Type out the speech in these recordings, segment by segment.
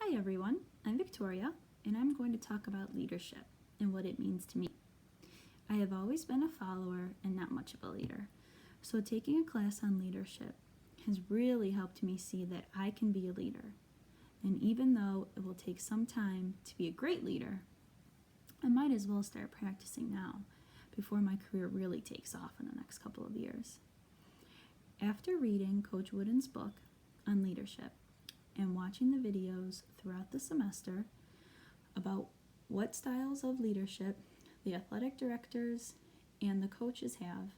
Hi everyone, I'm Victoria, and I'm going to talk about leadership and what it means to me. I have always been a follower and not much of a leader, so taking a class on leadership has really helped me see that I can be a leader. And even though it will take some time to be a great leader, I might as well start practicing now before my career really takes off in the next couple of years. After reading Coach Wooden's book on leadership, and watching the videos throughout the semester about what styles of leadership the athletic directors and the coaches have,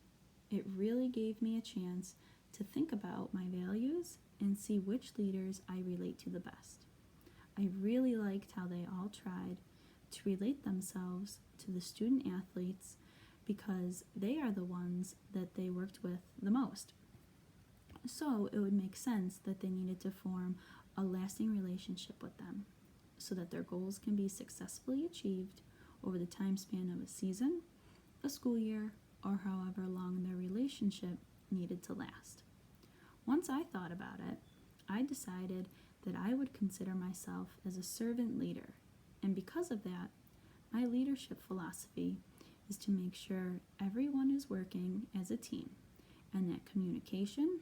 it really gave me a chance to think about my values and see which leaders I relate to the best. I really liked how they all tried to relate themselves to the student athletes because they are the ones that they worked with the most. So it would make sense that they needed to form a lasting relationship with them so that their goals can be successfully achieved over the time span of a season, a school year, or however long their relationship needed to last. Once I thought about it, I decided that I would consider myself as a servant leader, and because of that, my leadership philosophy is to make sure everyone is working as a team and that communication,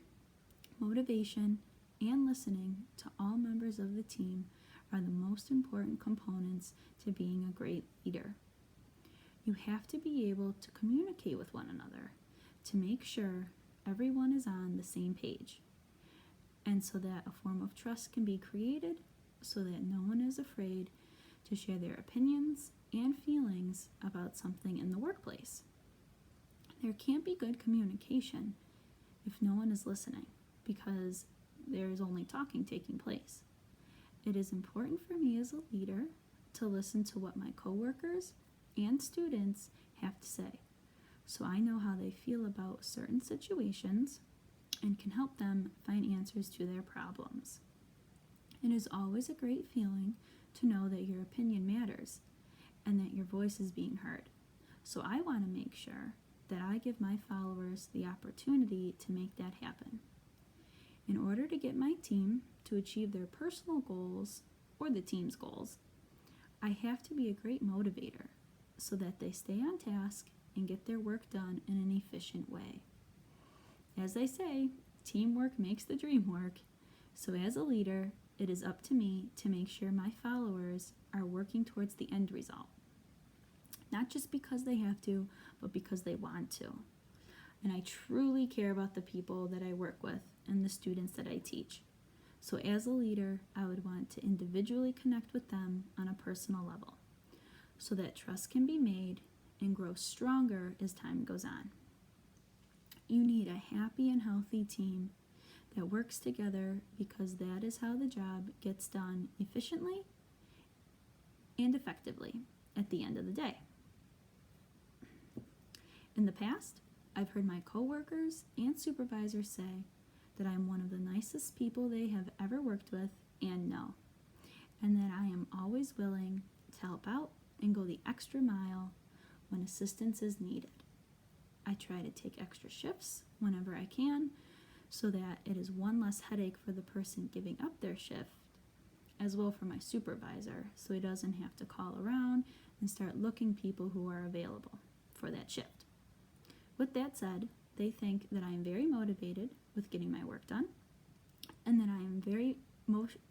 motivation, and listening to all members of the team are the most important components to being a great leader. You have to be able to communicate with one another to make sure everyone is on the same page, and so that a form of trust can be created so that no one is afraid to share their opinions and feelings about something in the workplace. There can't be good communication if no one is listening, because there is only talking taking place. It is important for me as a leader to listen to what my coworkers and students have to say, so I know how they feel about certain situations and can help them find answers to their problems. It is always a great feeling to know that your opinion matters and that your voice is being heard. So I want to make sure that I give my followers the opportunity to make that happen. In order to get my team to achieve their personal goals or the team's goals, I have to be a great motivator so that they stay on task and get their work done in an efficient way. As they say, teamwork makes the dream work, so as a leader, it is up to me to make sure my followers are working towards the end result. Not just because they have to, but because they want to. And I truly care about the people that I work with and the students that I teach. So as a leader, I would want to individually connect with them on a personal level so that trust can be made and grow stronger as time goes on. You need a happy and healthy team that works together because that is how the job gets done efficiently and effectively at the end of the day. In the past, I've heard my coworkers and supervisors say that I'm one of the nicest people they have ever worked with and know, and that I am always willing to help out and go the extra mile when assistance is needed. I try to take extra shifts whenever I can so that it is one less headache for the person giving up their shift, as well for my supervisor, so he doesn't have to call around and start looking people who are available for that shift. With that said, they think that I am very motivated with getting my work done and that I am very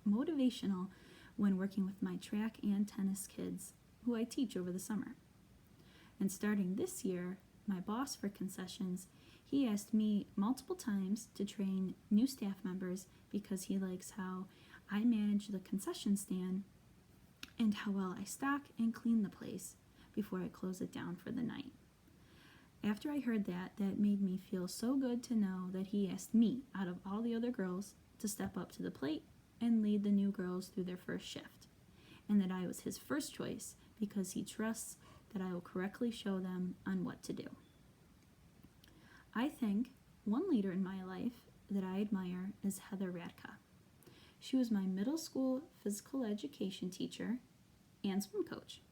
motivational when working with my track and tennis kids who I teach over the summer. And starting this year, my boss for concessions, he asked me multiple times to train new staff members because he likes how I manage the concession stand and how well I stock and clean the place before I close it down for the night. After I heard that made me feel so good to know that he asked me, out of all the other girls, to step up to the plate and lead the new girls through their first shift, and that I was his first choice because he trusts that I will correctly show them on what to do. I think one leader in my life that I admire is Heather Radka. She was my middle school physical education teacher and swim coach.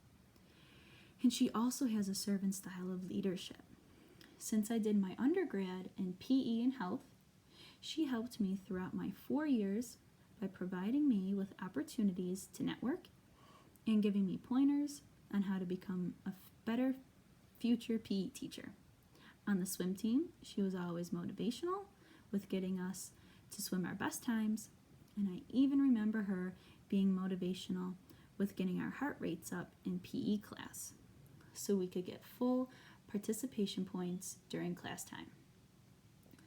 And she also has a servant style of leadership. Since I did my undergrad in PE and health, she helped me throughout my 4 years by providing me with opportunities to network and giving me pointers on how to become a better future PE teacher. On the swim team, she was always motivational with getting us to swim our best times, and I even remember her being motivational with getting our heart rates up in PE class so we could get full participation points during class time.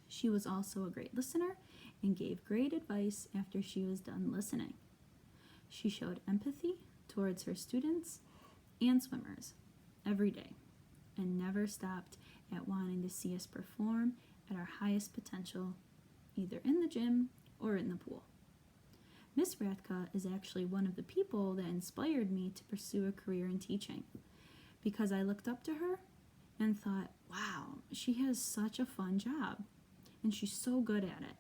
She was also a great listener and gave great advice after she was done listening. She showed empathy towards her students and swimmers every day and never stopped at wanting to see us perform at our highest potential, either in the gym or in the pool. Miss Rathka is actually one of the people that inspired me to pursue a career in teaching because I looked up to her and thought, wow, she has such a fun job and she's so good at it.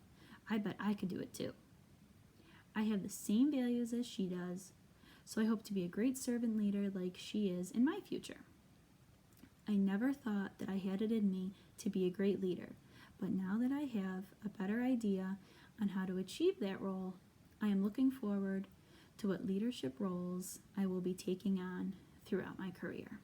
I bet I could do it too. I have the same values as she does, so I hope to be a great servant leader like she is in my future. I never thought that I had it in me to be a great leader, but now that I have a better idea on how to achieve that role, I am looking forward to what leadership roles I will be taking on throughout my career.